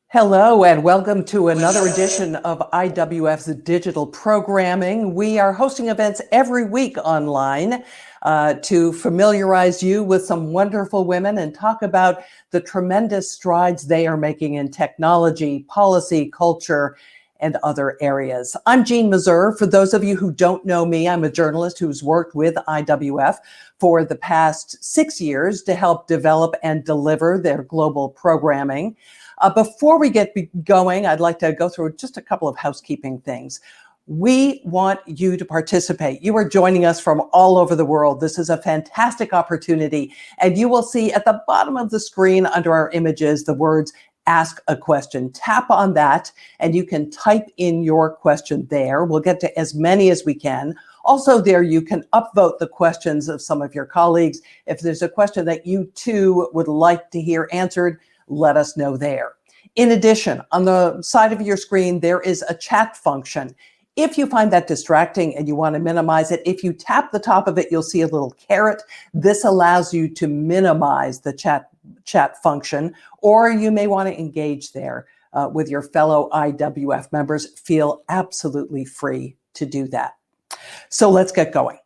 Hello, and welcome to another edition of IWF's digital programming. We are hosting events every week online to familiarize you with some wonderful women and talk about the tremendous strides they are making in technology, policy, culture, and other areas. I'm Jean Mazur. For those of you who don't know me, I'm a journalist who's worked with IWF for the past 6 years to help develop and deliver their global programming. Before we get going, I'd like to go through just a couple of housekeeping things. We want you to participate. You are joining us from all over the world. This is a fantastic opportunity. And you will see at the bottom of the screen under our images the words "Ask a Question." Tap on that and you can type in your question there. We'll get to as many as we can. Also there, you can upvote the questions of some of your colleagues. If there's a question that you too would like to hear answered, let us know there. In addition, on the side of your screen, there is a chat function. If you find that distracting and you want to minimize it, if you tap the top of it, you'll see a little caret. This allows you to minimize the chat function, or you may want to engage there with your fellow IWF members. Feel absolutely free to do that. So let's get going.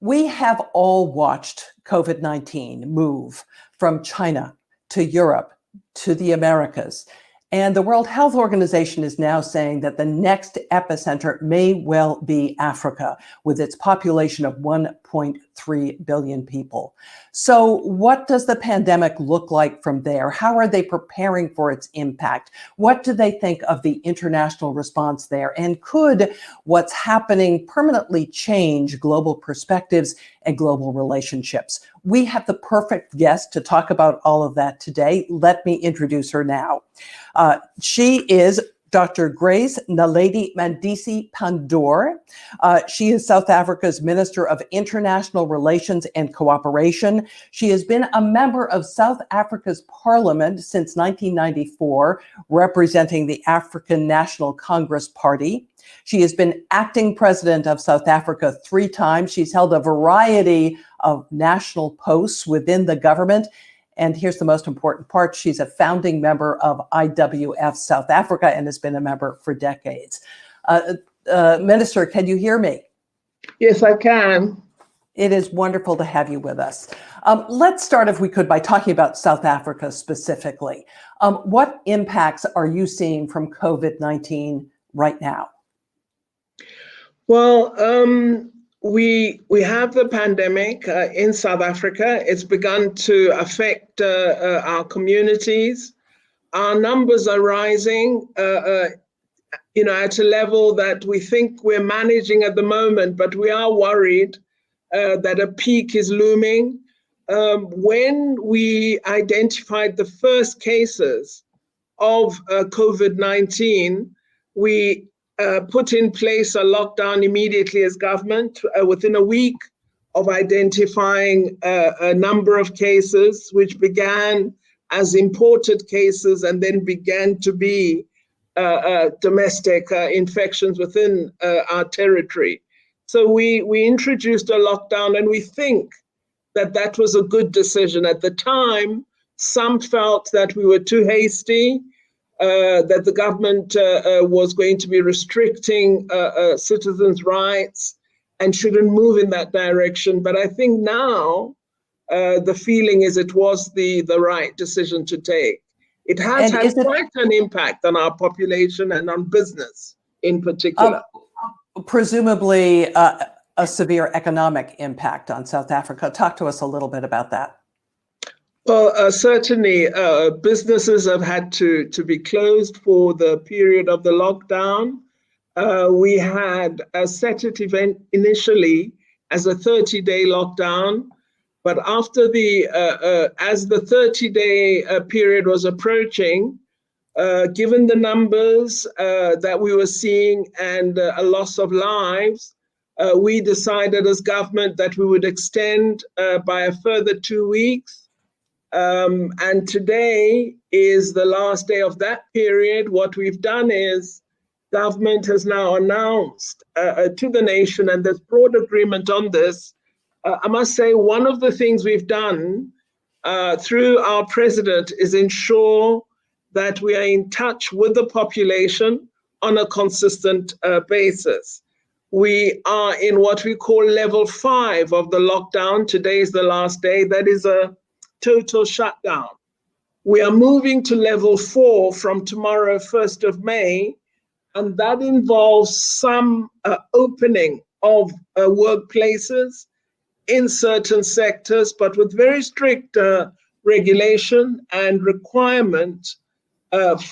We have all watched COVID-19 move from China to Europe to the Americas. And the World Health Organization is now saying that the next epicenter may well be Africa, with its population of 1.3 billion people. So what does the pandemic look like from there? How are they preparing for its impact? What do they think of the international response there? And could what's happening permanently change global perspectives and global relationships? We have the perfect guest to talk about all of that today. Let me introduce her now. She is Dr. Grace Naledi Mandisa Pandor. She is South Africa's Minister of International Relations and Cooperation. She has been a member of South Africa's Parliament since 1994, representing the African National Congress Party. She has been acting president of South Africa 3 times. She's held a variety of national posts within the government. And here's the most important part. She's a founding member of IWF South Africa and has been a member for decades. Minister, can you hear me? Yes, I can. It is wonderful to have you with us. Let's start, if we could, by talking about South Africa specifically. What impacts are you seeing from COVID-19 right now? Well, we have the pandemic in South Africa. It's begun to affect our communities. Our numbers are rising, at a level that we think we're managing at the moment, but we are worried that a peak is looming. When we identified the first cases of COVID-19, we put in place a lockdown immediately as government within a week of identifying a number of cases, which began as imported cases and then began to be domestic infections within our territory. So we introduced a lockdown, and we think that that was a good decision. At the time, some felt that we were too hasty, that the government was going to be restricting citizens' rights and shouldn't move in that direction. But I think now the feeling is it was the right decision to take. It has had quite an impact on our population and on business in particular. Presumably a severe economic impact on South Africa. Talk to us a little bit about that. Well, certainly businesses have had to be closed for the period of the lockdown. We had set it event initially as a 30-day lockdown, but after as the 30-day period was approaching, given the numbers that we were seeing and a loss of lives, we decided as government that we would extend by a further 2 weeks. And today is the last day of that period. What we've done is government has now announced to the nation, and there's broad agreement on this. I must say, one of the things we've done through our president is ensure that we are in touch with the population on a consistent basis. We are in what we call level 5 of the lockdown. Today is the last day. That is a total shutdown. We are moving to level 4 from tomorrow, 1st of May, and that involves some opening of workplaces in certain sectors, but with very strict regulation and requirement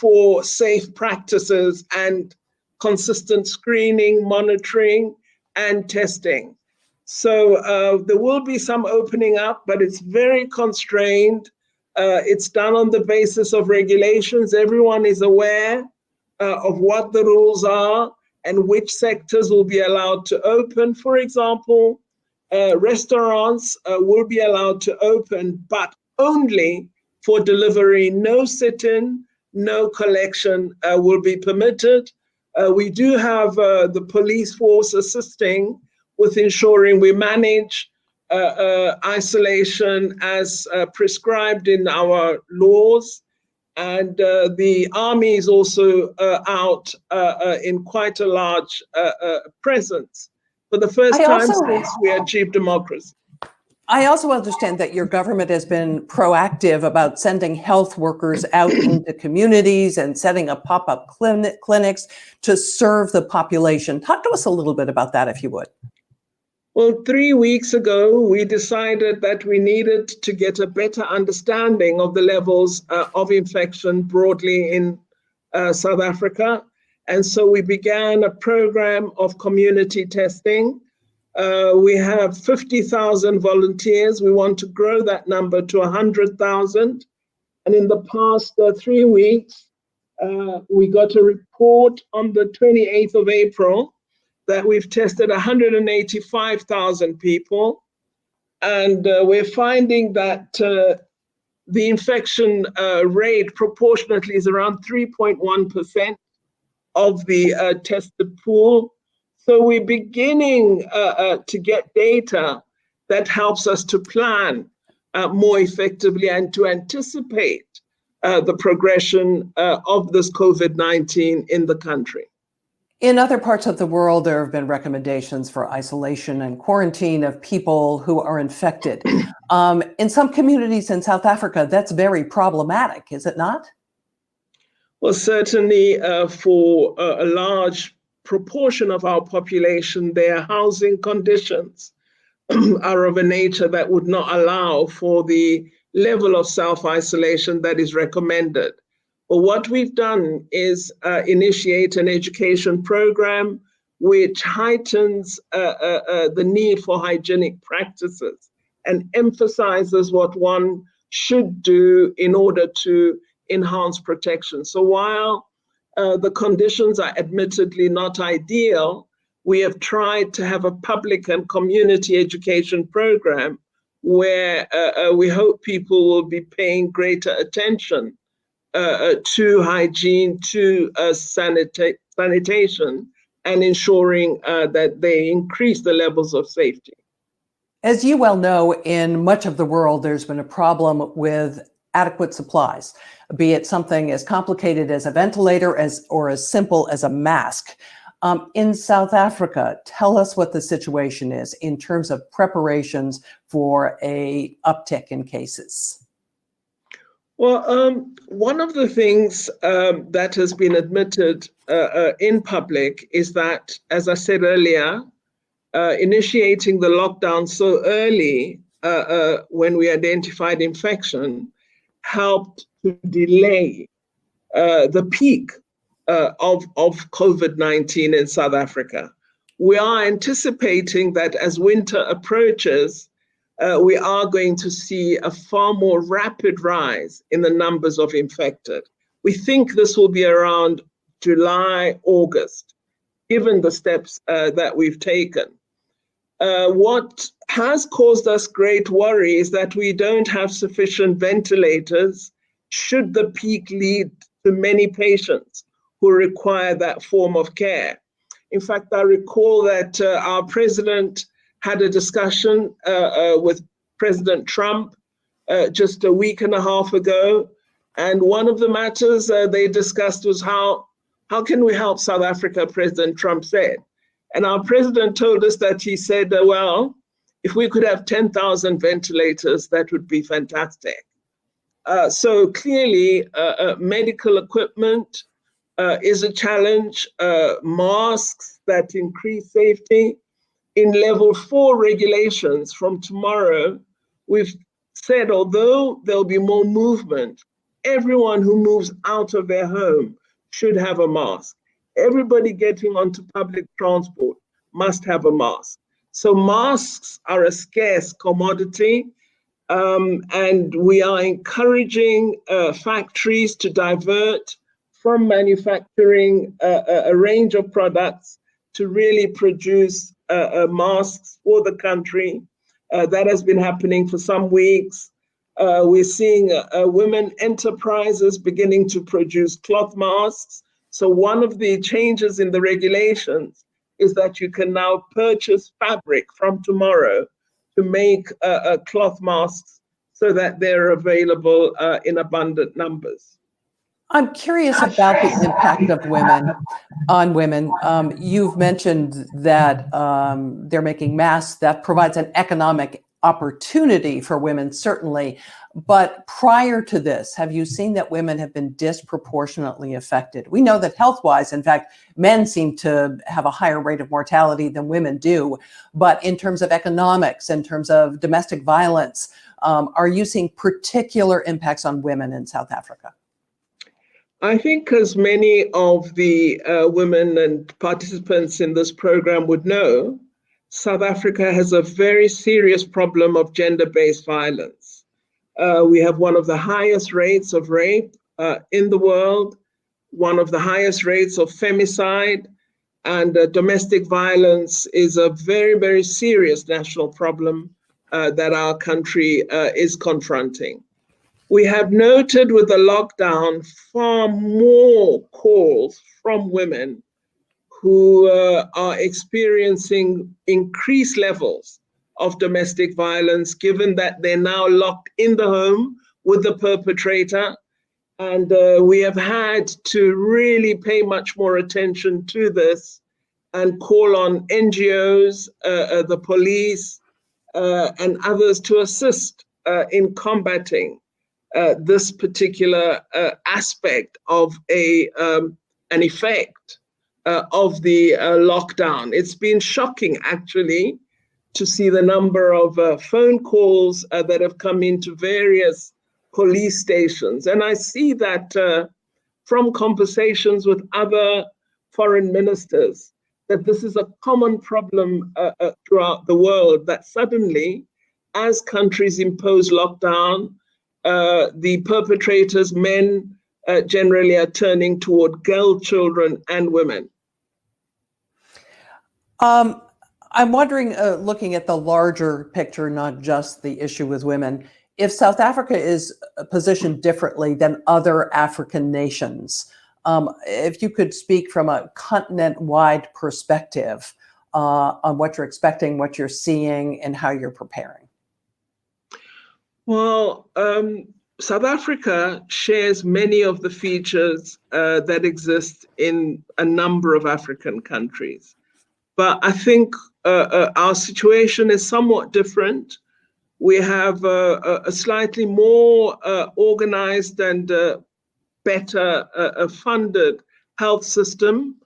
for safe practices and consistent screening, monitoring, and testing. So there will be some opening up, but it's very constrained. It's done on the basis of regulations. Everyone is aware of what the rules are and which sectors will be allowed to open. For example, restaurants will be allowed to open, but only for delivery. No sit-in, no collection will be permitted. We do have the police force assisting with ensuring we manage isolation as prescribed in our laws. And the army is also out in quite a large presence for the first time since we achieved democracy. I also understand that your government has been proactive about sending health workers out into communities and setting up pop-up clinics to serve the population. Talk to us a little bit about that, if you would. Well, 3 weeks ago, we decided that we needed to get a better understanding of the levels of infection broadly in South Africa. And so we began a program of community testing. We have 50,000 volunteers. We want to grow that number to 100,000. And in the past 3 weeks, we got a report on the 28th of April that we've tested 185,000 people. And we're finding that the infection rate proportionately is around 3.1% of the tested pool. So we're beginning to get data that helps us to plan more effectively and to anticipate the progression of this COVID-19 in the country. In other parts of the world, there have been recommendations for isolation and quarantine of people who are infected. In some communities in South Africa, that's very problematic, is it not? Well, certainly for a large proportion of our population, their housing conditions are of a nature that would not allow for the level of self-isolation that is recommended. But what we've done is initiate an education program which heightens the need for hygienic practices and emphasizes what one should do in order to enhance protection. So while the conditions are admittedly not ideal, we have tried to have a public and community education program where we hope people will be paying greater attention to hygiene, to sanitation, and ensuring that they increase the levels of safety. As you well know, in much of the world, there's been a problem with adequate supplies, be it something as complicated as a ventilator or as simple as a mask. In South Africa, tell us what the situation is in terms of preparations for an uptick in cases. Well, one of the things that has been admitted in public is that, as I said earlier, initiating the lockdown so early when we identified infection helped to delay the peak of COVID-19 in South Africa. We are anticipating that as winter approaches, we are going to see a far more rapid rise in the numbers of infected. We think this will be around July, August, given the steps that we've taken. What has caused us great worry is that we don't have sufficient ventilators should the peak lead to many patients who require that form of care. In fact, I recall that our president had a discussion with President Trump just a week and a half ago, And one of the matters they discussed was how can we help South Africa, President Trump said. And our president told us that he said, well, if we could have 10,000 ventilators, that would be fantastic. So clearly, medical equipment is a challenge, masks that increase safety. In level 4 regulations from tomorrow, we've said, although there'll be more movement, everyone who moves out of their home should have a mask. Everybody getting onto public transport must have a mask. So masks are a scarce commodity, and we are encouraging factories to divert from manufacturing a range of products to really produce masks for the country. That has been happening for some weeks. We're seeing women enterprises beginning to produce cloth masks. So one of the changes in the regulations is that you can now purchase fabric from tomorrow to make cloth masks so that they're available in abundant numbers. I'm curious about the impact of women on women. You've mentioned that they're making masks. That provides an economic opportunity for women, certainly. But prior to this, have you seen that women have been disproportionately affected? We know that health-wise, in fact, men seem to have a higher rate of mortality than women do. But in terms of economics, in terms of domestic violence, are you seeing particular impacts on women in South Africa? I think, as many of the women and participants in this program would know, South Africa has a very serious problem of gender-based violence. We have one of the highest rates of rape in the world, one of the highest rates of femicide, and domestic violence is a very, very serious national problem that our country is confronting. We have noted with the lockdown far more calls from women who are experiencing increased levels of domestic violence, given that they're now locked in the home with the perpetrator. And we have had to really pay much more attention to this and call on NGOs, the police, and others to assist in combating this particular aspect of an effect of the lockdown. It's been shocking, actually, to see the number of phone calls that have come into various police stations. And I see that from conversations with other foreign ministers, that this is a common problem throughout the world, that suddenly, as countries impose lockdown, the perpetrators, men, generally are turning toward girl children and women. I'm wondering, looking at the larger picture, not just the issue with women, if South Africa is positioned differently than other African nations, if you could speak from a continent-wide perspective on what you're expecting, what you're seeing, and how you're preparing. Well, South Africa shares many of the features that exist in a number of African countries. But I think our situation is somewhat different. We have a slightly more organized and better funded health system.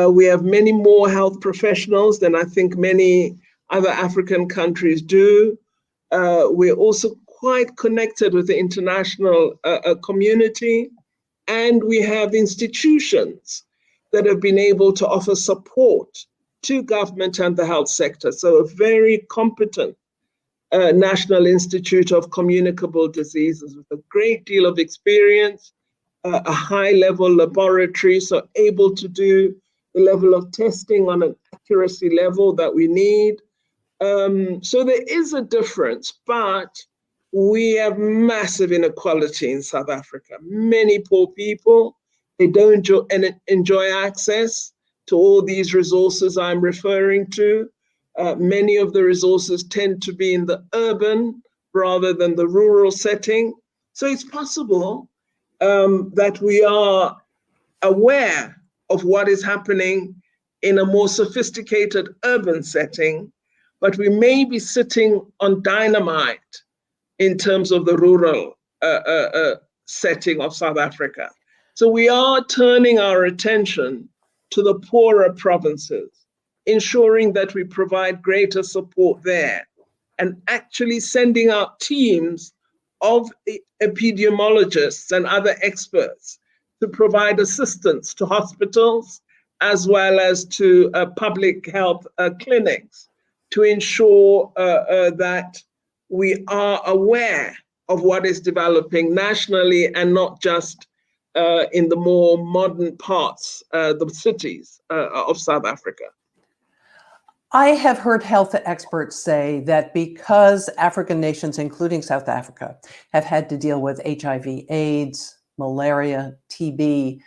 We have many more health professionals than I think many other African countries do. We're also quite connected with the international community, and we have institutions that have been able to offer support to government and the health sector. So a very competent National Institute of Communicable Diseases with a great deal of experience, a high-level laboratory, so able to do the level of testing on an accuracy level that we need. So there is a difference, but we have massive inequality in South Africa. Many poor people, they don't enjoy access to all these resources I'm referring to. Many of the resources tend to be in the urban rather than the rural setting. So it's possible that we are aware of what is happening in a more sophisticated urban setting, but we may be sitting on dynamite in terms of the rural setting of South Africa. So we are turning our attention to the poorer provinces, ensuring that we provide greater support there, and actually sending out teams of epidemiologists and other experts to provide assistance to hospitals as well as to public health clinics to ensure that we are aware of what is developing nationally and not just in the more modern parts, the cities of South Africa. I have heard health experts say that because African nations, including South Africa, have had to deal with HIV, AIDS, malaria, TB,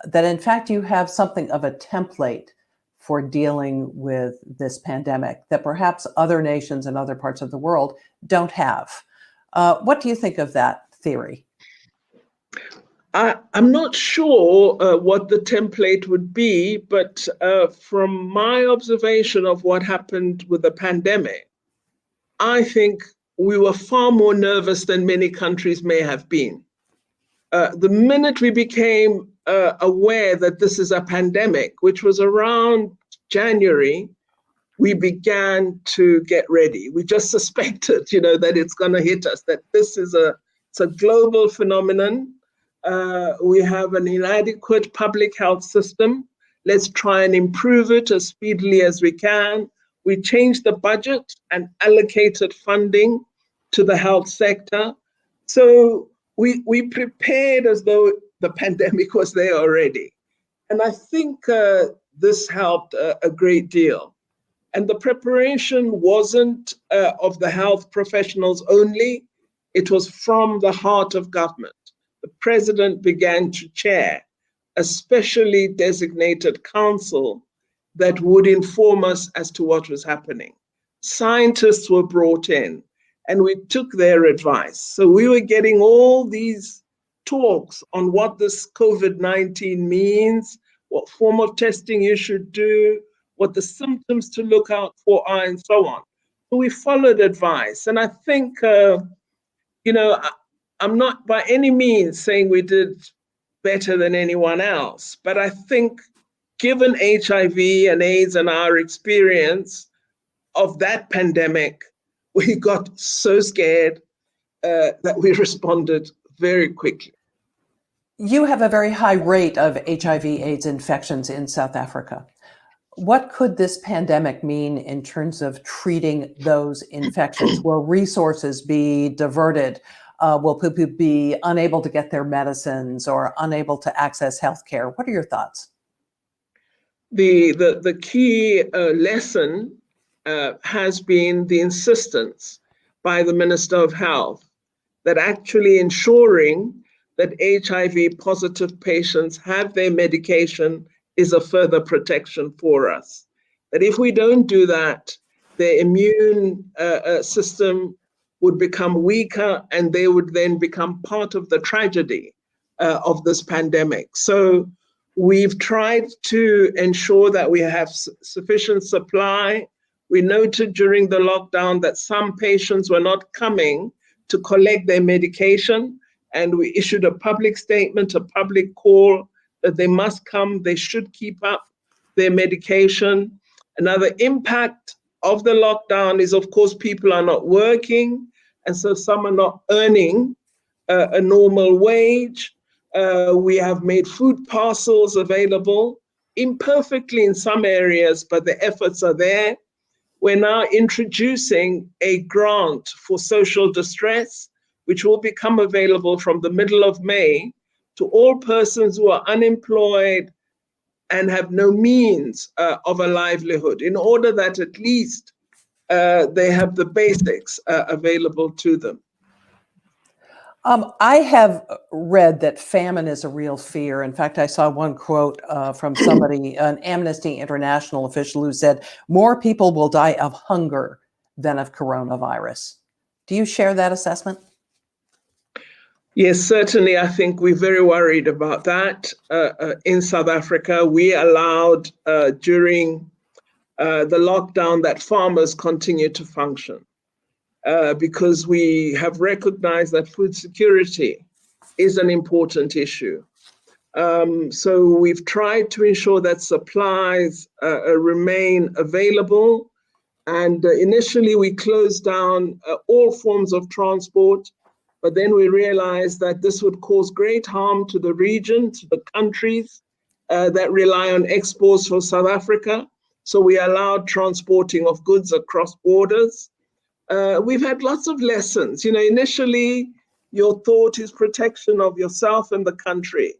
that in fact you have something of a template for dealing with this pandemic that perhaps other nations in other parts of the world don't have. What do you think of that theory? I'm not sure what the template would be, but from my observation of what happened with the pandemic, I think we were far more nervous than many countries may have been. The minute we became aware that this is a pandemic, which was around January, we began to get ready. We just suspected, that it's going to hit us, that this is it's a global phenomenon. We have an inadequate public health system. Let's try and improve it as speedily as we can. We changed the budget and allocated funding to the health sector. So we prepared as though the pandemic was there already. And I think this helped a great deal. And the preparation wasn't of the health professionals only, it was from the heart of government. The president began to chair a specially designated council that would inform us as to what was happening. Scientists were brought in and we took their advice. So we were getting all these talks on what this COVID-19 means, what form of testing you should do, what the symptoms to look out for are, and so on. So we followed advice. And I think, I'm not by any means saying we did better than anyone else, but I think given HIV and AIDS and our experience of that pandemic, we got so scared that we responded very quickly. You have a very high rate of HIV/AIDS infections in South Africa. What could this pandemic mean in terms of treating those infections? Will resources be diverted? Will people be unable to get their medicines or unable to access healthcare? What are your thoughts? The key lesson has been the insistence by the Minister of Health that actually ensuring that HIV positive patients have their medication is a further protection for us. That if we don't do that, their immune system would become weaker and they would then become part of the tragedy of this pandemic. So we've tried to ensure that we have sufficient supply. We noted during the lockdown that some patients were not coming to collect their medication, and we issued a public statement, a public call that they must come, they should keep up their medication. Another impact of the lockdown is, of course, people are not working, and so some are not earning a normal wage. We have made food parcels available, imperfectly in some areas, but the efforts are there. We're now introducing a grant for social distress, which will become available from the middle of May to all persons who are unemployed and have no means of a livelihood, in order that at least they have the basics available to them. I have read that famine is a real fear. In fact, I saw one quote from somebody, an Amnesty International official, who said, more people will die of hunger than of coronavirus. Do you share that assessment? Yes, certainly. I think we're very worried about that. In South Africa, we allowed during the lockdown that farmers continue to function because we have recognized that food security is an important issue. So we've tried to ensure that supplies remain available. And initially, we closed down all forms of transport. But then we realized that this would cause great harm to the region, to the countries that rely on exports from South Africa. So we allowed transporting of goods across borders. We've had lots of lessons. Initially, your thought is protection of yourself and the country.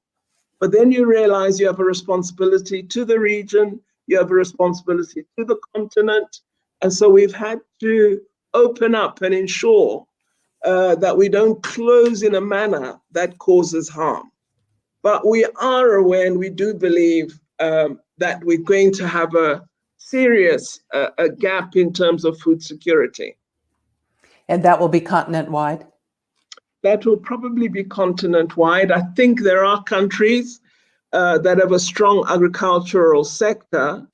But then you realize you have a responsibility to the region, you have a responsibility to the continent. And so we've had to open up and ensure that we don't close in a manner that causes harm. But we are aware and we do believe that we're going to have a serious a gap in terms of food security. And that will be continent-wide? That will probably be continent-wide. I think there are countries that have a strong agricultural sector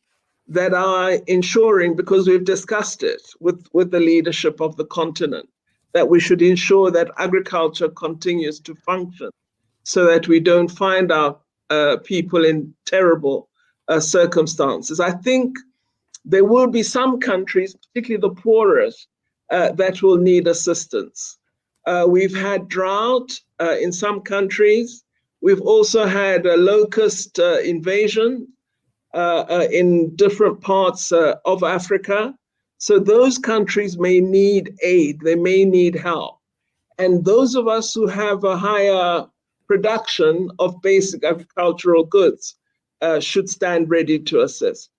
that are ensuring, because we've discussed it with the leadership of the continent, that we should ensure that agriculture continues to function so that we don't find our people in terrible circumstances. I think there will be some countries, particularly the poorest, that will need assistance. We've had drought in some countries. We've also had a locust invasion in different parts of Africa. So those countries may need aid, they may need help. And those of us who have a higher production of basic agricultural goods should stand ready to assist.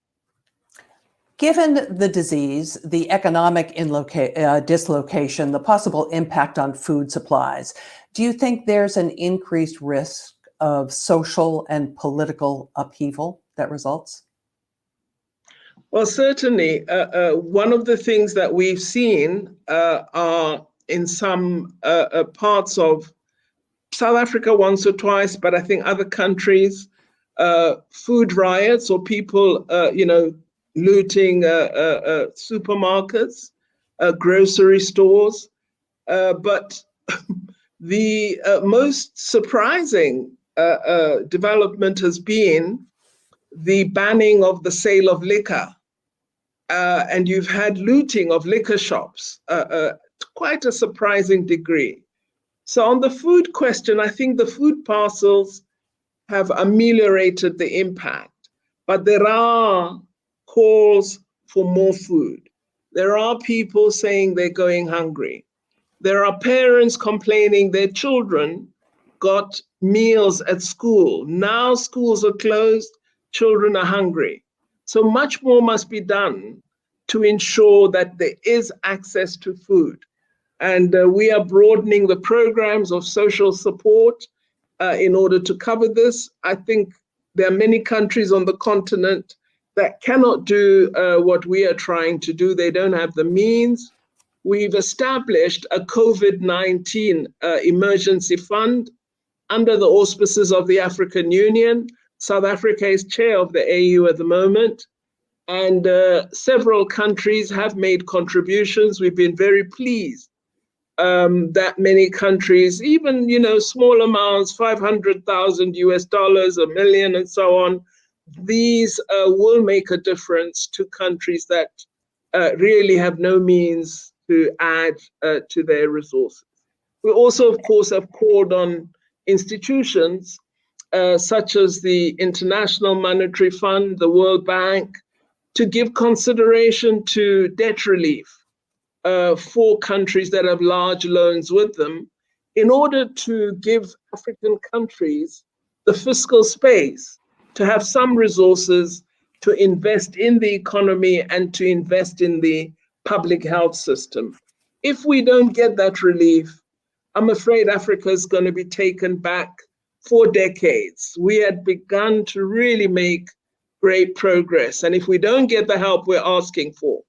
Given the disease, the economic dislocation, the possible impact on food supplies, do you think there's an increased risk of social and political upheaval that results? Well, certainly. One of the things that we've seen are in some parts of South Africa once or twice, but I think other countries, food riots or people, looting supermarkets, grocery stores. But the most surprising development has been the banning of the sale of liquor. And you've had looting of liquor shops, quite a surprising degree. So on the food question, I think the food parcels have ameliorated the impact, but there are calls for more food. There are people saying they're going hungry. There are parents complaining their children got meals at school. Now schools are closed, children are hungry. So much more must be done to ensure that there is access to food. And we are broadening the programs of social support in order to cover this. I think there are many countries on the continent that cannot do what we are trying to do. They don't have the means. We've established a COVID-19 emergency fund under the auspices of the African Union. South Africa is chair of the AU at the moment, and several countries have made contributions. We've been very pleased that many countries, even small amounts, 500,000 US dollars, $1 million, and so on. These will make a difference to countries that really have no means to add to their resources. We also, of course, have called on institutions such as the International Monetary Fund, the World Bank, to give consideration to debt relief for countries that have large loans with them, in order to give African countries the fiscal space to have some resources to invest in the economy and to invest in the public health system. If we don't get that relief, I'm afraid Africa is going to be taken back for decades. We had begun to really make great progress. And if we don't get the help we're asking for,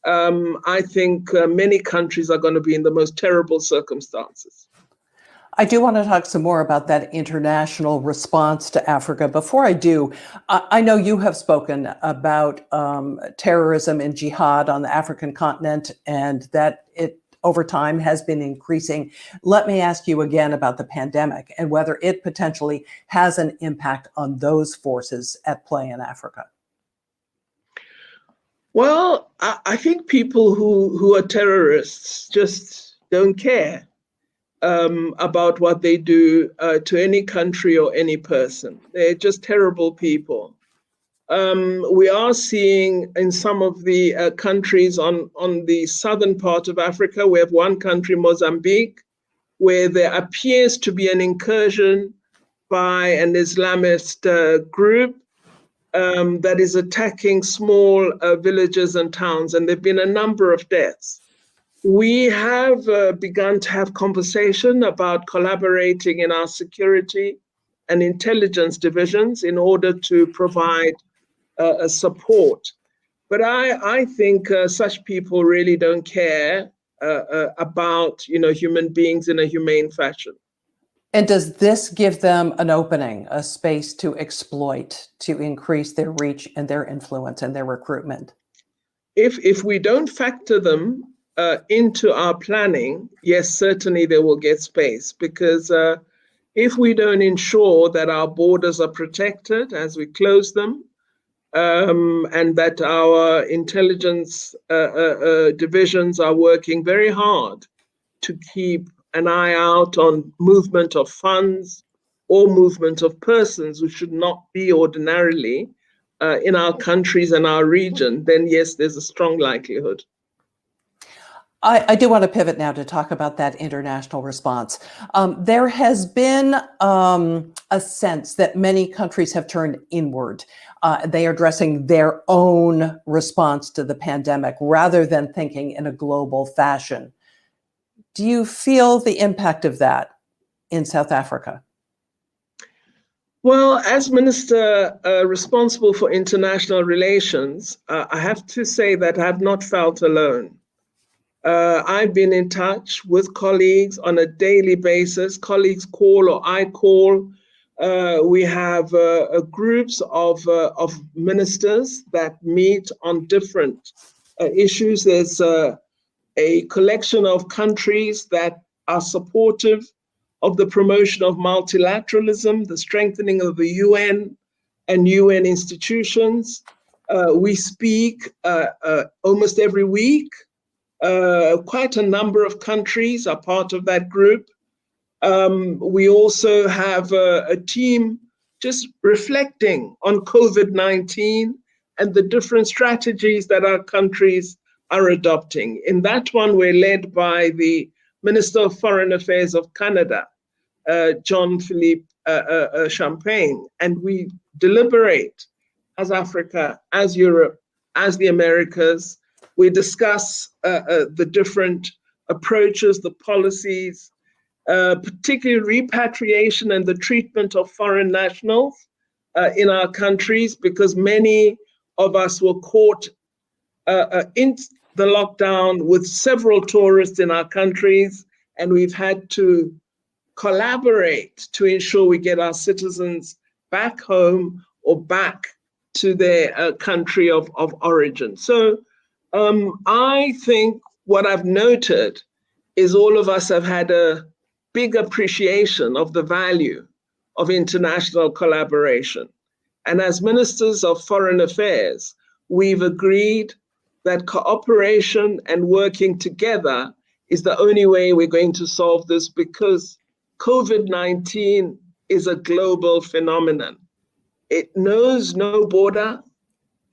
I think many countries are going to be in the most terrible circumstances. I do want to talk some more about that international response to Africa. Before I do, I know you have spoken about terrorism and jihad on the African continent, and that it over time has been increasing. Let me ask you again about the pandemic and whether it potentially has an impact on those forces at play in Africa. Well, I think people who are terrorists just don't care about what they do to any country or any person. They're just terrible people. We are seeing in some of the countries on the southern part of Africa, we have one country, Mozambique, where there appears to be an incursion by an Islamist group that is attacking small villages and towns, and there have been a number of deaths. We have begun to have conversation about collaborating in our security and intelligence divisions in order to provide support. But I think such people really don't care about human beings in a humane fashion. And does this give them an opening, a space to exploit, to increase their reach and their influence and their recruitment? If we don't factor them into our planning, yes, certainly they will get space, because if we don't ensure that our borders are protected as we close them, and that our intelligence divisions are working very hard to keep an eye out on movement of funds or movement of persons who should not be ordinarily in our countries and our region, then yes, there's a strong likelihood. I do want to pivot now to talk about that international response. There has been a sense that many countries have turned inward. They are addressing their own response to the pandemic rather than thinking in a global fashion. Do you feel the impact of that in South Africa? Well, as Minister responsible for international relations, I have to say that I've not felt alone. I've been in touch with colleagues on a daily basis. Colleagues call or I call. We have groups of ministers that meet on different issues. There's a collection of countries that are supportive of the promotion of multilateralism, the strengthening of the UN and UN institutions. We speak almost every week. Quite a number of countries are part of that group. We also have a team just reflecting on COVID-19 and the different strategies that our countries are adopting. In that one, we're led by the Minister of Foreign Affairs of Canada, Jean-Philippe Champagne, and we deliberate as Africa, as Europe, as the Americas. We discuss the different approaches, the policies, particularly repatriation and the treatment of foreign nationals in our countries, because many of us were caught in the lockdown with several tourists in our countries, and we've had to collaborate to ensure we get our citizens back home or back to their country of origin. So I think what I've noted is all of us have had a big appreciation of the value of international collaboration. And as ministers of foreign affairs, we've agreed that cooperation and working together is the only way we're going to solve this, because COVID-19 is a global phenomenon. It knows no border,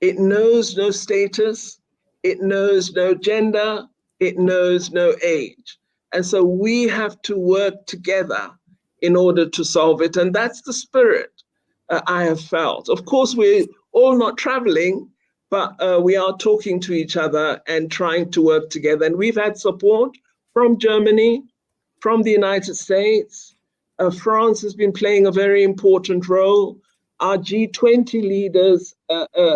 it knows no status, it knows no gender, it knows no age. And so we have to work together in order to solve it. And that's the spirit I have felt. Of course, we're all not traveling, but we are talking to each other and trying to work together. And we've had support from Germany, from the United States. France has been playing a very important role. Our G20 leaders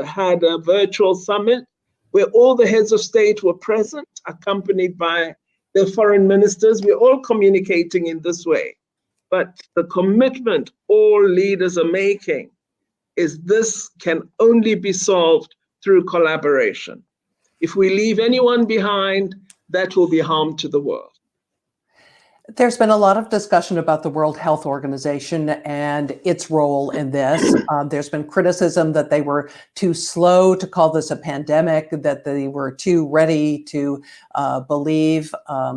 had a virtual summit where all the heads of state were present, accompanied by their foreign ministers. We're all communicating in this way. but the commitment all leaders are making is this can only be solved through collaboration. If we leave anyone behind, that will be harm to the world. There's been a lot of discussion about the World Health Organization and its role in this. There's been criticism that they were too slow to call this a pandemic, that they were too ready to believe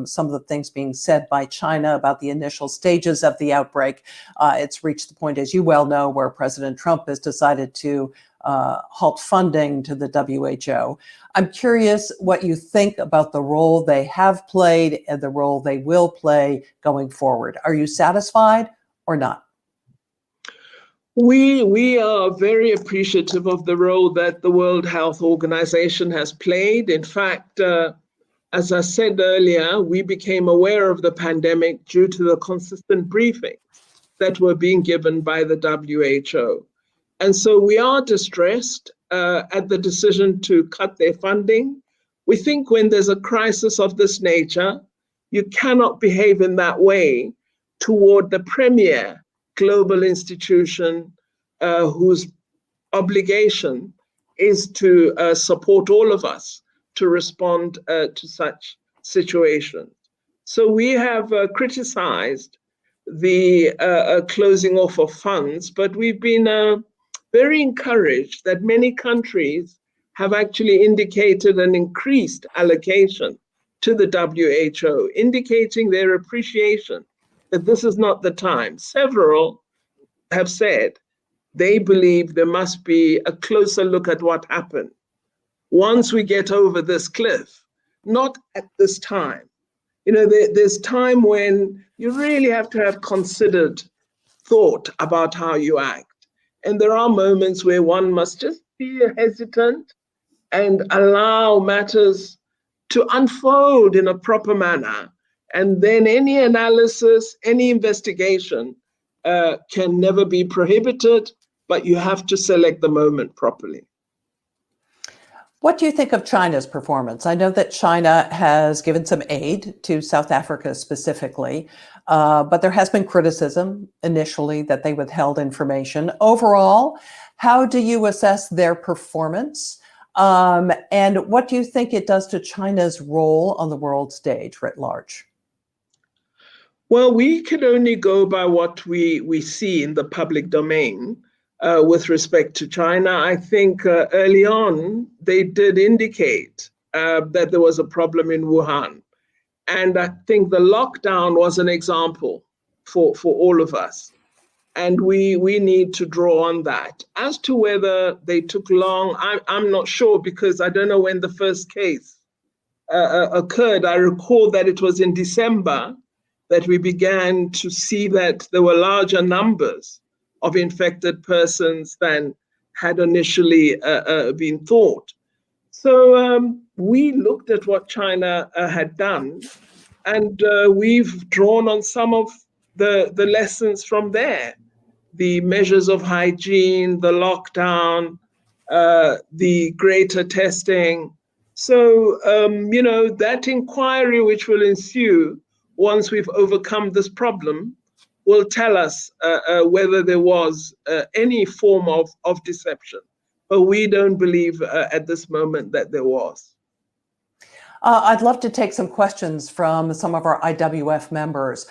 some of the things being said by China about the initial stages of the outbreak. It's reached the point, as you well know, where President Trump has decided to halt funding to the WHO. I'm curious what you think about the role they have played and the role they will play going forward. Are you satisfied or not? We are very appreciative of the role that the World Health Organization has played. In fact, as I said earlier, we became aware of the pandemic due to the consistent briefings that were being given by the WHO. And so we are distressed at the decision to cut their funding. We think when there's a crisis of this nature, you cannot behave in that way toward the premier global institution whose obligation is to support all of us to respond to such situations. So we have criticized the closing off of funds, but we've been very encouraged that many countries have actually indicated an increased allocation to the WHO, indicating their appreciation that this is not the time. Several have said they believe there must be a closer look at what happened once we get over this cliff, not at this time. You know, there's time when you really have to have considered thought about how you act. And there are moments where one must just be hesitant and allow matters to unfold in a proper manner. And then any analysis, any investigation can never be prohibited, but you have to select the moment properly. What do you think of China's performance? I know that China has given some aid to South Africa specifically, but there has been criticism initially that they withheld information. Overall, how do you assess their performance? And what do you think it does to China's role on the world stage writ large? Well, we can only go by what we see in the public domain. With respect to China, I think early on, they did indicate that there was a problem in Wuhan. And I think the lockdown was an example for all of us. And we need to draw on that. As to whether they took long, I'm not sure, because I don't know when the first case occurred. I recall that it was in December that we began to see that there were larger numbers of infected persons than had initially been thought. So we looked at what China had done, and we've drawn on some of the lessons from there. The measures of hygiene, the lockdown, the greater testing. So, that inquiry which will ensue once we've overcome this problem will tell us whether there was any form of deception. But we don't believe at this moment that there was. I'd love to take some questions from some of our IWF members.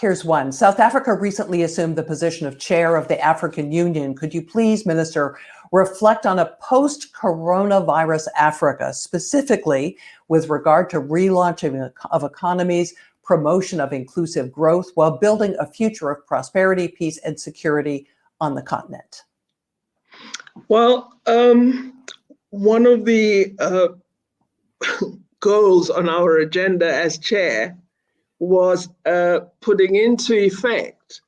Here's one. South Africa recently assumed the position of chair of the African Union. Could you please, Minister, reflect on a post-coronavirus Africa, specifically with regard to relaunching of economies, promotion of inclusive growth, while building a future of prosperity, peace, and security on the continent? Well, one of the goals on our agenda as chair was putting into effect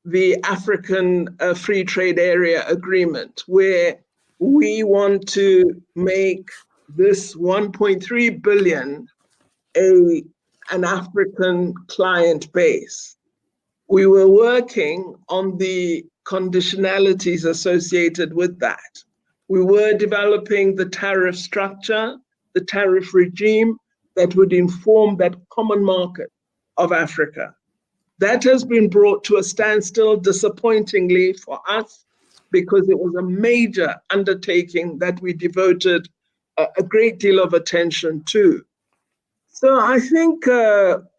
the African Free Trade Area Agreement, where we want to make this 1.3 billion an African client base. We were working on the conditionalities associated with that. We were developing the tariff structure, the tariff regime that would inform that common market of Africa. That has been brought to a standstill, disappointingly for us, because it was a major undertaking that we devoted a great deal of attention to. So I think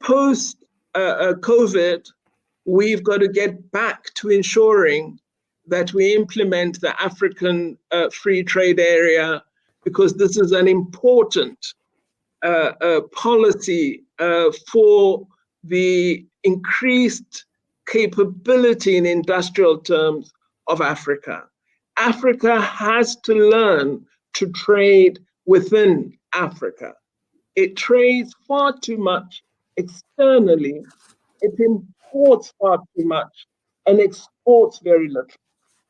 post COVID, we've got to get back to ensuring that we implement the African Free Trade Area, because this is an important policy for the increased capability in industrial terms of Africa. Africa has to learn to trade within Africa. It trades far too much externally, it imports far too much, and exports very little.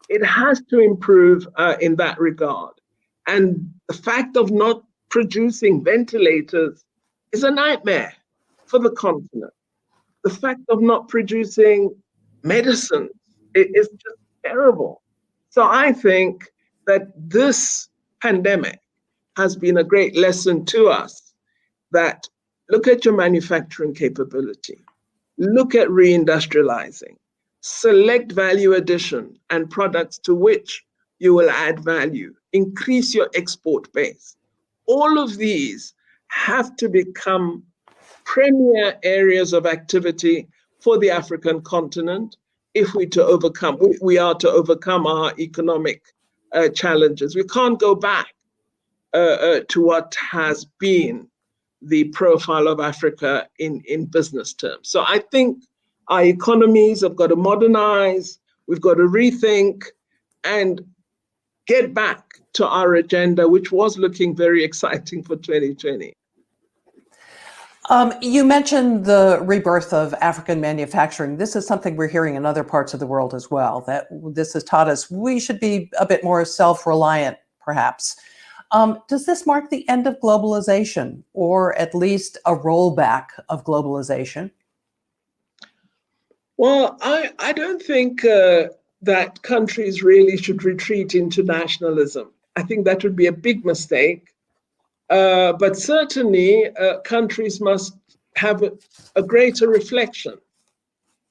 It has to improve in that regard. And the fact of not producing ventilators is a nightmare for the continent. The fact of not producing medicine is just terrible. So I think that this pandemic has been a great lesson to us that look at your manufacturing capability, look at reindustrializing, select value addition and products to which you will add value, increase your export base. All of these have to become premier areas of activity for the African continent if we are to overcome our economic challenges. We can't go back to what has been the profile of Africa in business terms. So I think our economies have got to modernize, we've got to rethink and get back to our agenda, which was looking very exciting for 2020. You mentioned the rebirth of African manufacturing. This is something we're hearing in other parts of the world as well, that this has taught us we should be a bit more self-reliant, perhaps. Does this mark the end of globalization, or at least a rollback of globalization? Well, I don't think that countries really should retreat into nationalism. I think that would be a big mistake. But certainly, countries must have a greater reflection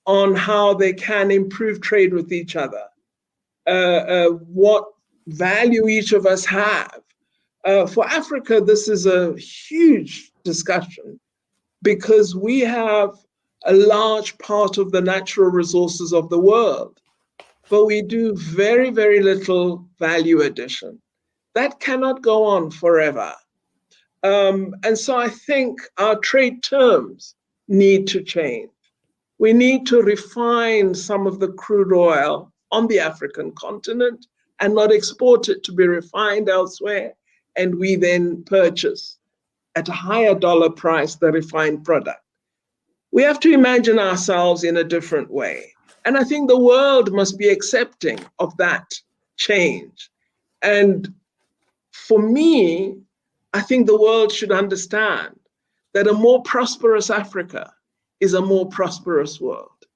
on how they can improve trade with each other, what value each of us have. For Africa, this is a huge discussion because we have a large part of the natural resources of the world, but we do very, very little value addition. That cannot go on forever. And so I think our trade terms need to change. We need to refine some of the crude oil on the African continent and not export it to be refined elsewhere, and we then purchase at a higher dollar price the refined product. We have to imagine ourselves in a different way. And I think the world must be accepting of that change. And for me, I think the world should understand that a more prosperous Africa is a more prosperous world,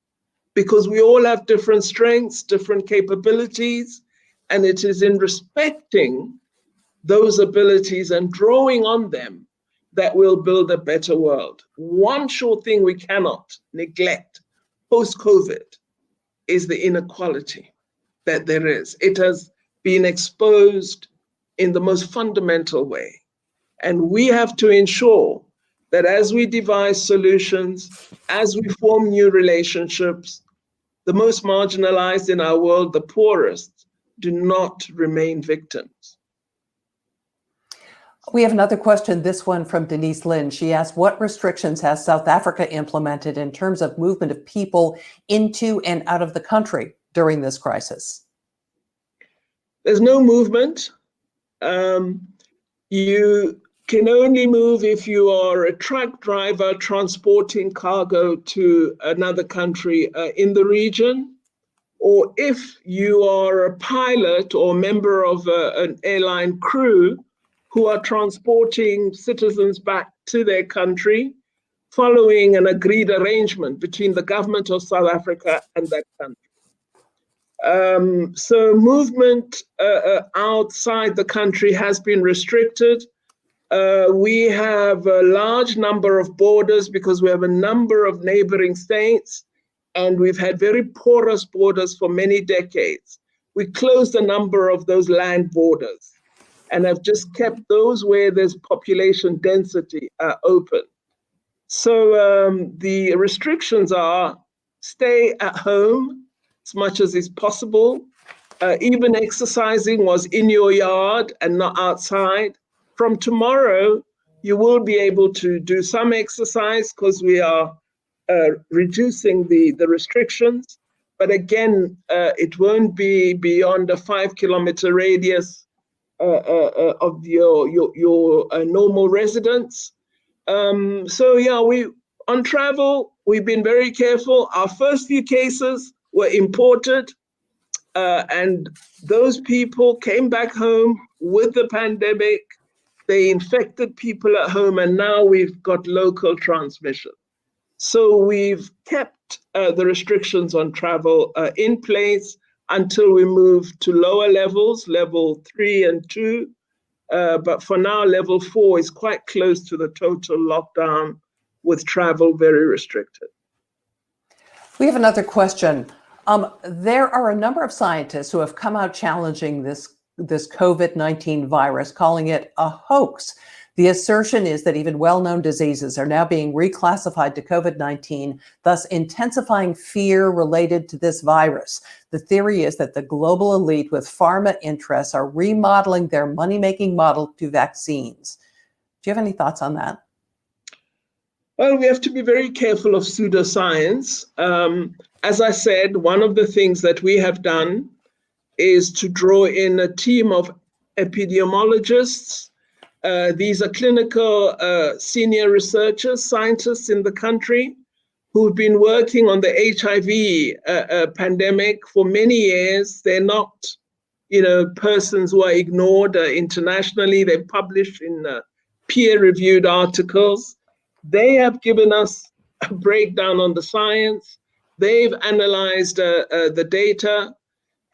because we all have different strengths, different capabilities, and it is in respecting those abilities and drawing on them that will build a better world. One sure thing we cannot neglect post-COVID is the inequality that there is. It has been exposed in the most fundamental way. And we have to ensure that as we devise solutions, as we form new relationships, the most marginalized in our world, the poorest, do not remain victims. We have another question, this one from Denise Lynn. She asked, what restrictions has South Africa implemented in terms of movement of people into and out of the country during this crisis? There's no movement. You can only move if you are a truck driver transporting cargo to another country in the region, or if you are a pilot or member of an airline crew who are transporting citizens back to their country following an agreed arrangement between the government of South Africa and that country. So movement outside the country has been restricted. We have a large number of borders because we have a number of neighboring states, and we've had very porous borders for many decades. We closed a number of those land borders and have just kept those where there's population density open. So the restrictions are stay at home as much as is possible. Even exercising was in your yard and not outside. From tomorrow, you will be able to do some exercise because we are reducing the restrictions. But again, it won't be beyond a 5-kilometer radius of your normal residence. So yeah, on travel, we've been very careful. Our first few cases were imported, and those people came back home with the pandemic. They infected people at home, and now we've got local transmission. So we've kept the restrictions on travel in place until we move to lower levels, level 3 and 2. But for now, level 4 is quite close to the total lockdown, with travel very restricted. We have another question. There are a number of scientists who have come out challenging this COVID-19 virus, calling it a hoax. The assertion is that even well-known diseases are now being reclassified to COVID-19, thus intensifying fear related to this virus. The theory is that the global elite with pharma interests are remodeling their money-making model to vaccines. Do you have any thoughts on that? Well, we have to be very careful of pseudoscience. As I said, one of the things that we have done is to draw in a team of epidemiologists. These are clinical senior researchers, scientists in the country who've been working on the HIV pandemic for many years. They're not, persons who are ignored internationally. They publish in peer-reviewed articles. They have given us a breakdown on the science. They've analyzed the data,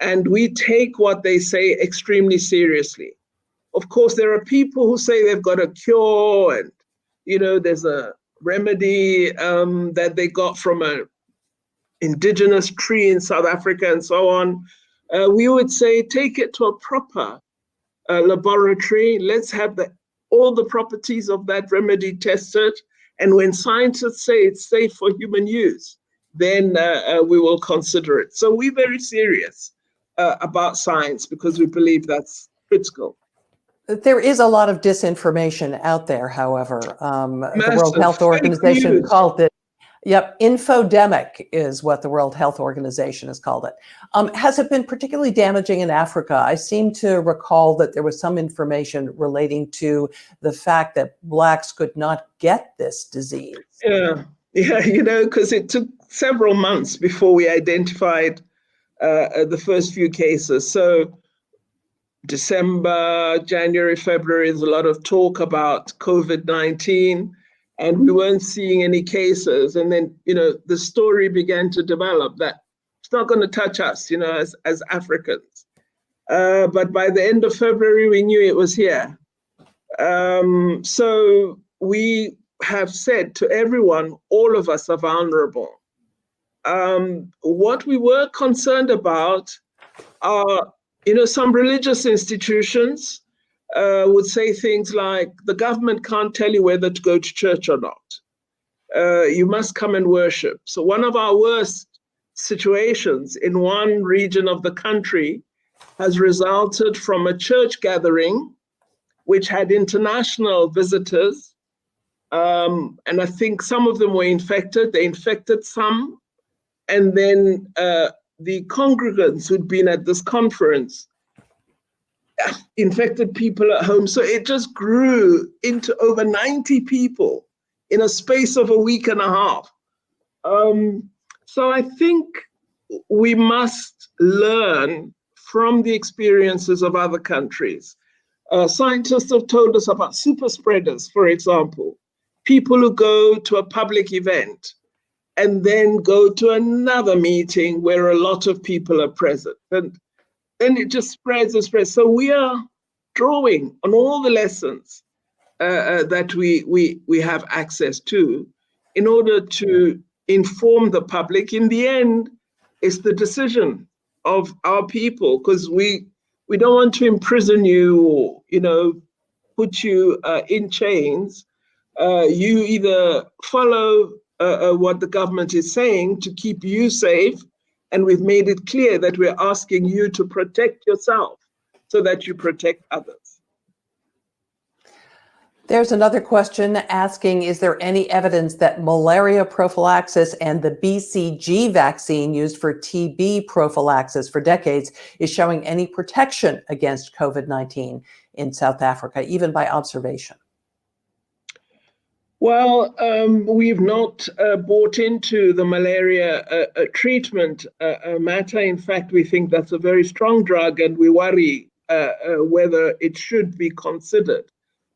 and we take what they say extremely seriously. Of course, there are people who say they've got a cure and, there's a remedy that they got from an indigenous tree in South Africa and so on. We would say take it to a proper laboratory. Let's have all the properties of that remedy tested. And when scientists say it's safe for human use, then we will consider it. So we're very serious about science because we believe that's critical. There is a lot of disinformation out there, however. The World Health Fake Organization news. called it, infodemic is what the World Health Organization has called it. Has it been particularly damaging in Africa? I seem to recall that there was some information relating to the fact that Blacks could not get this disease. Yeah, because it took several months before we identified the first few cases. So December, January, February, there's a lot of talk about COVID-19, and we weren't seeing any cases. And then, the story began to develop that it's not going to touch us, as Africans. But by the end of February, we knew it was here. So we have said to everyone, all of us are vulnerable. What we were concerned about are, some religious institutions would say things like, the government can't tell you whether to go to church or not. You must come and worship. So one of our worst situations in one region of the country has resulted from a church gathering which had international visitors. And I think some of them were infected. They infected some. And then the congregants who'd been at this conference infected people at home. So it just grew into over 90 people in a space of a week and a half. So I think we must learn from the experiences of other countries. Scientists have told us about super spreaders, for example, people who go to a public event and then go to another meeting where a lot of people are present. And then it just spreads and spreads. So we are drawing on all the lessons that we have access to in order to inform the public. In the end, it's the decision of our people, because we don't want to imprison you or, put you in chains. You either follow what the government is saying to keep you safe, and we've made it clear that we're asking you to protect yourself so that you protect others. There's another question asking, is there any evidence that malaria prophylaxis and the BCG vaccine used for TB prophylaxis for decades is showing any protection against COVID-19 in South Africa, even by observation? Well, we've not bought into the malaria treatment matter. In fact, we think that's a very strong drug, and we worry whether it should be considered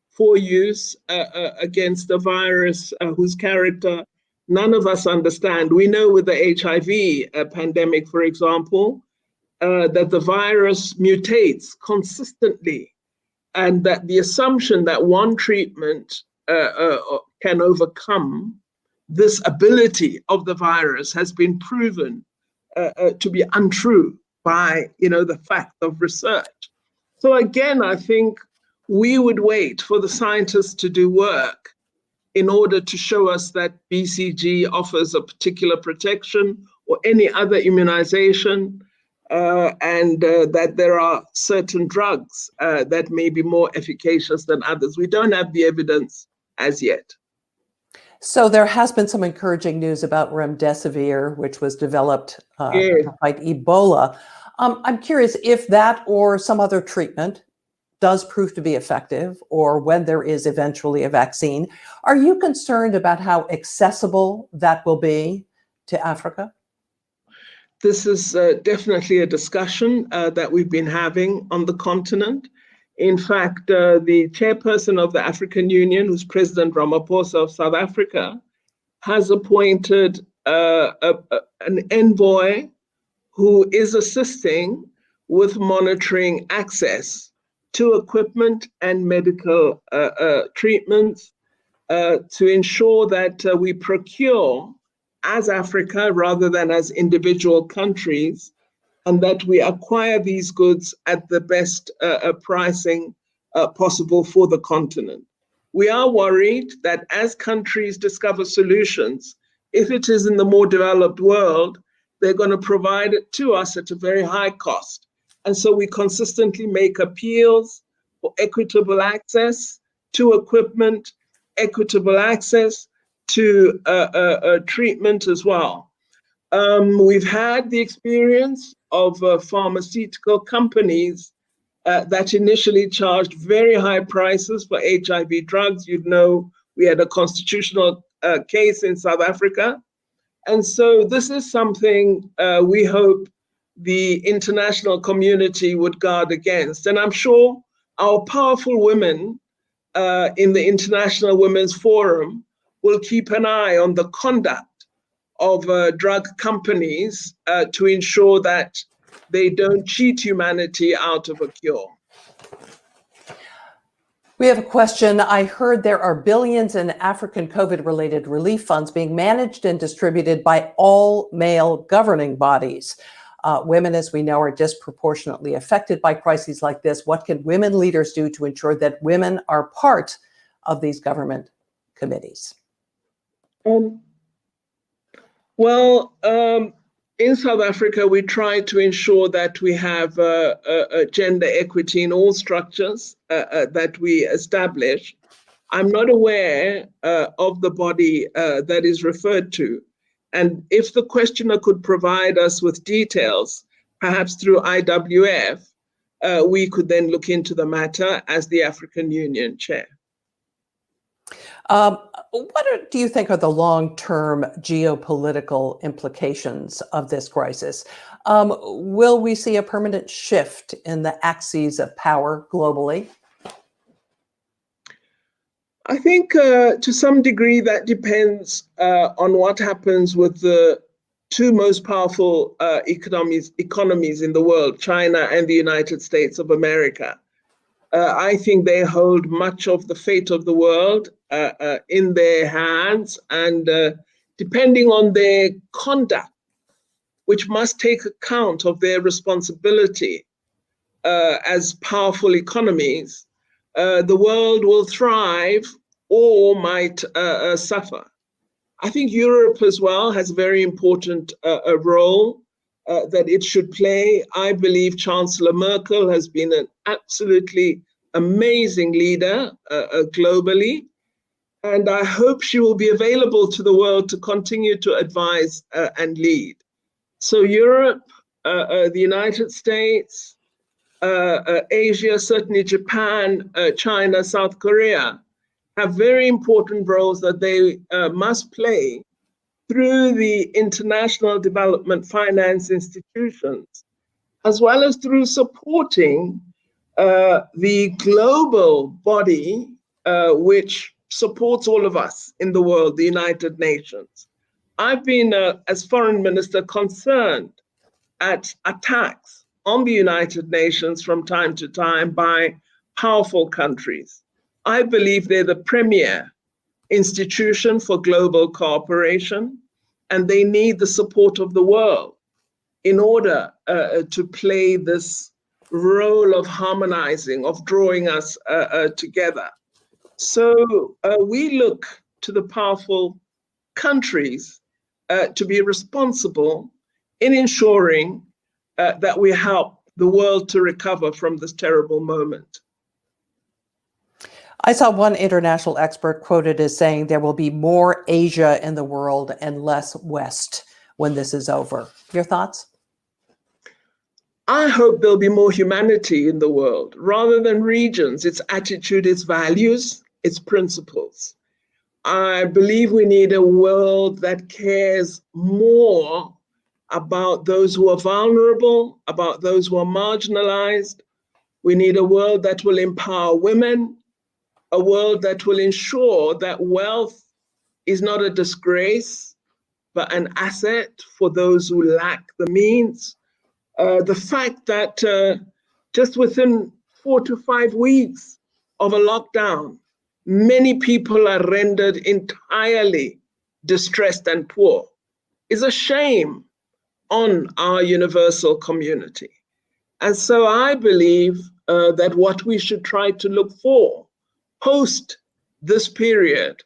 for use against a virus whose character none of us understand. We know with the HIV pandemic, for example, that the virus mutates consistently, and that the assumption that one treatment can overcome this ability of the virus has been proven to be untrue by the fact of research. So again, I think we would wait for the scientists to do work in order to show us that BCG offers a particular protection or any other immunization, and that there are certain drugs that may be more efficacious than others. We don't have the evidence as yet. So there has been some encouraging news about remdesivir, which was developed to fight Ebola. I'm curious if that or some other treatment does prove to be effective, or when there is eventually a vaccine. Are you concerned about how accessible that will be to Africa? This is definitely a discussion that we've been having on the continent. In fact, the chairperson of the African Union, who's President Ramaphosa of South Africa, has appointed an envoy who is assisting with monitoring access to equipment and medical treatments to ensure that we procure as Africa rather than as individual countries, and that we acquire these goods at the best pricing possible for the continent. We are worried that as countries discover solutions, if it is in the more developed world, they're going to provide it to us at a very high cost. And so we consistently make appeals for equitable access to equipment, equitable access to treatment as well. We've had the experience of pharmaceutical companies that initially charged very high prices for HIV drugs. We had a constitutional case in South Africa. And so this is something we hope the international community would guard against. And I'm sure our powerful women in the International Women's Forum will keep an eye on the conduct of drug companies to ensure that they don't cheat humanity out of a cure. We have a question. I heard there are billions in African COVID-related relief funds being managed and distributed by all male governing bodies. Women, as we know, are disproportionately affected by crises like this. What can women leaders do to ensure that women are part of these government committees? In South Africa, we try to ensure that we have gender equity in all structures that we establish. I'm not aware of the body that is referred to. And if the questioner could provide us with details, perhaps through IWF, we could then look into the matter as the African Union chair. What do you think are the long-term geopolitical implications of this crisis? Will we see a permanent shift in the axes of power globally? I think to some degree that depends on what happens with the two most powerful economies in the world, China and the United States of America. I think they hold much of the fate of the world in their hands, and depending on their conduct, which must take account of their responsibility as powerful economies, the world will thrive or might suffer. I think Europe as well has a very important role that it should play. I believe Chancellor Merkel has been an absolutely amazing leader globally, and I hope she will be available to the world to continue to advise and lead. So Europe, the United States, Asia, certainly Japan, China, South Korea, have very important roles that they must play through the international development finance institutions, as well as through supporting the global body which supports all of us in the world, the United Nations. I've been, as foreign minister, concerned at attacks on the United Nations from time to time by powerful countries. I believe they're the premier institution for global cooperation, and they need the support of the world in order to play this role of harmonizing, of drawing us together. So we look to the powerful countries to be responsible in ensuring that we help the world to recover from this terrible moment. I saw one international expert quoted as saying there will be more Asia in the world and less West when this is over. Your thoughts? I hope there'll be more humanity in the world rather than regions, its attitude, its values, its principles. I believe we need a world that cares more about those who are vulnerable, about those who are marginalized. We need a world that will empower women, a world that will ensure that wealth is not a disgrace, but an asset for those who lack the means. The fact that just within 4 to 5 weeks of a lockdown, many people are rendered entirely distressed and poor is a shame on our universal community. And so I believe that what we should try to look for post this period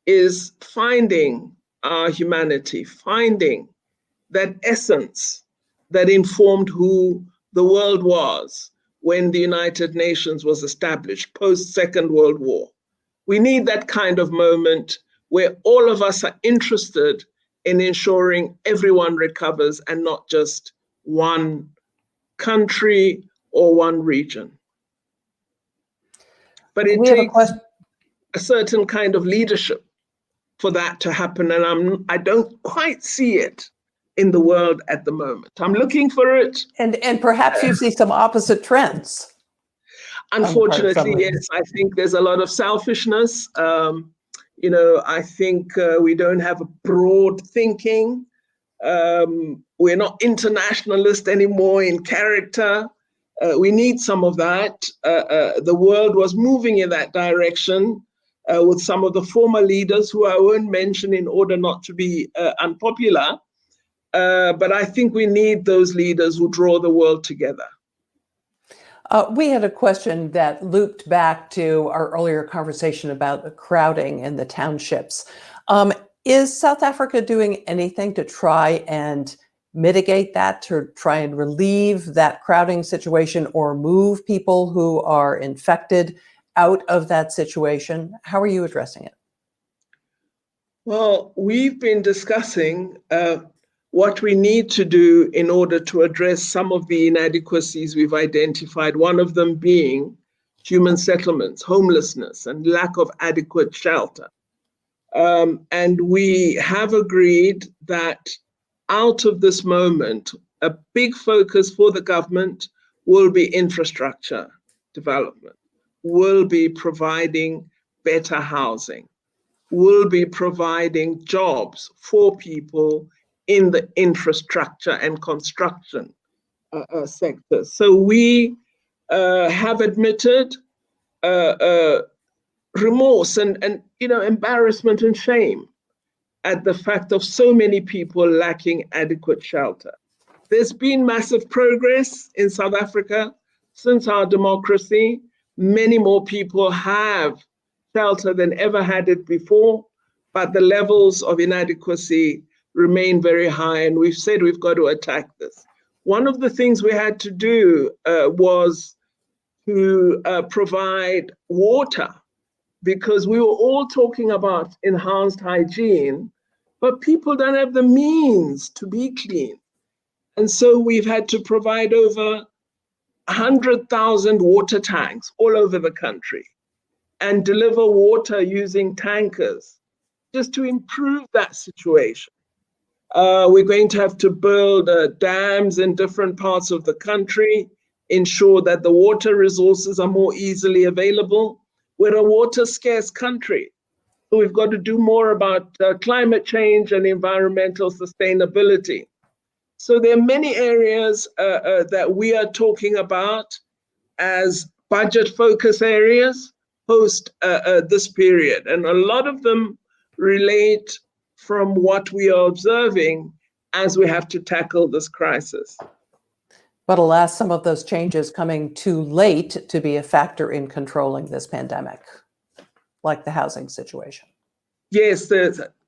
is finding our humanity, finding that essence that informed who the world was when the United Nations was established post Second World War. We need that kind of moment where all of us are interested in ensuring everyone recovers and not just one country or one region. But it takes a certain kind of leadership for that to happen, and I don't quite see it in the world at the moment. I'm looking for it. And perhaps you see some opposite trends. Unfortunately, yes, I think there's a lot of selfishness. I think we don't have a broad thinking. We're not internationalist anymore in character. We need some of that. The world was moving in that direction with some of the former leaders who I won't mention in order not to be unpopular. But I think we need those leaders who draw the world together. We had a question that looped back to our earlier conversation about the crowding in the townships. Is South Africa doing anything to try and mitigate that, to try and relieve that crowding situation or move people who are infected out of that situation? How are you addressing it? Well, we've been discussing what we need to do in order to address some of the inadequacies we've identified, one of them being human settlements, homelessness, and lack of adequate shelter. And we have agreed that out of this moment, a big focus for the government will be infrastructure development, will be providing better housing, will be providing jobs for people in the infrastructure and construction sector. So we have admitted remorse and embarrassment and shame at the fact of so many people lacking adequate shelter. There's been massive progress in South Africa since our democracy. Many more people have shelter than ever had it before, but the levels of inadequacy remain very high, and we've said we've got to attack this. One of the things we had to do was to provide water, because we were all talking about enhanced hygiene, but people don't have the means to be clean. And so we've had to provide over 100,000 water tanks all over the country and deliver water using tankers just to improve that situation. We're going to have to build dams in different parts of the country, ensure that the water resources are more easily available. We're a water scarce country, so we've got to do more about climate change and environmental sustainability. So there are many areas that we are talking about as budget focus areas post this period, and a lot of them relate from what we are observing as we have to tackle this crisis. But alas, some of those changes coming too late to be a factor in controlling this pandemic, like the housing situation. Yes,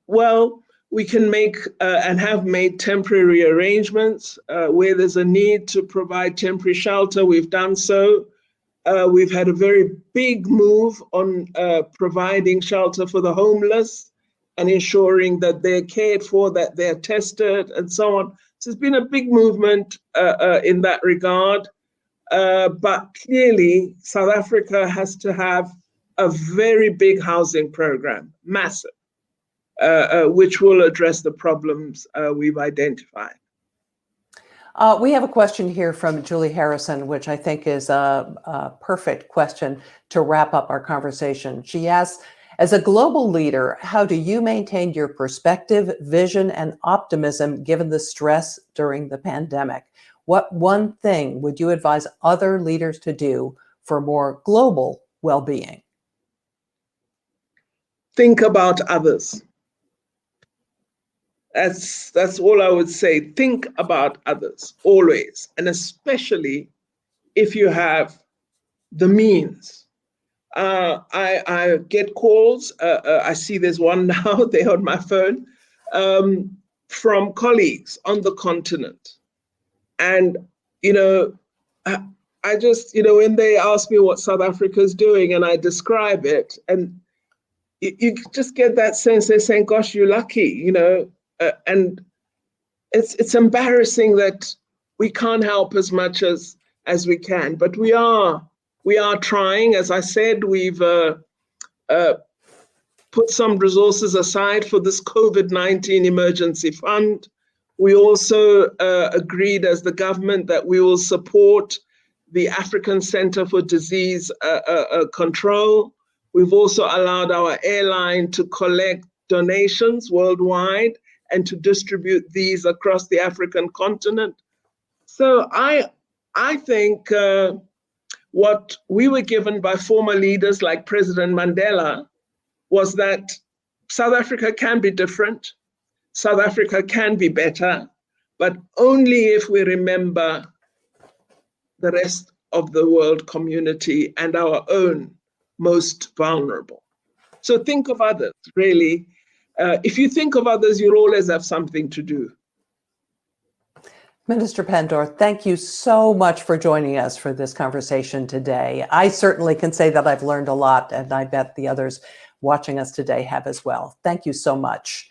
well, we can make and have made temporary arrangements where there's a need to provide temporary shelter. We've done so. We've had a very big move on providing shelter for the homeless and ensuring that they're cared for, that they're tested, and so on. So there's been a big movement in that regard. But clearly, South Africa has to have a very big housing program, massive, which will address the problems we've identified. We have a question here from Julie Harrison, which I think is a perfect question to wrap up our conversation. She asks, as a global leader, how do you maintain your perspective, vision, and optimism given the stress during the pandemic? What one thing would you advise other leaders to do for more global well-being? Think about others. That's all I would say. Think about others always, and especially if you have the means. I get calls. I see there's one now there on my phone from colleagues on the continent, and I just when they ask me what South Africa is doing, and I describe it, and you just get that sense they're saying, "Gosh, you're lucky," and it's embarrassing that we can't help as much as we can, but we are trying. As I said, we've put some resources aside for this COVID-19 emergency fund. We also agreed as the government that we will support the African Center for Disease Control. We've also allowed our airline to collect donations worldwide and to distribute these across the African continent. So I think what we were given by former leaders like President Mandela was that South Africa can be different, South Africa can be better, but only if we remember the rest of the world community and our own most vulnerable. So think of others, really. If you think of others, you'll always have something to do. Minister Pandor, thank you so much for joining us for this conversation today. I certainly can say that I've learned a lot, and I bet the others watching us today have as well. Thank you so much.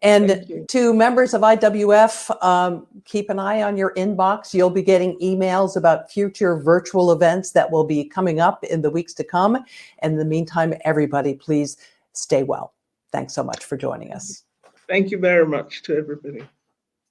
And to members of IWF, keep an eye on your inbox. You'll be getting emails about future virtual events that will be coming up in the weeks to come. And in the meantime, everybody, please stay well. Thanks so much for joining us. Thank you very much to everybody.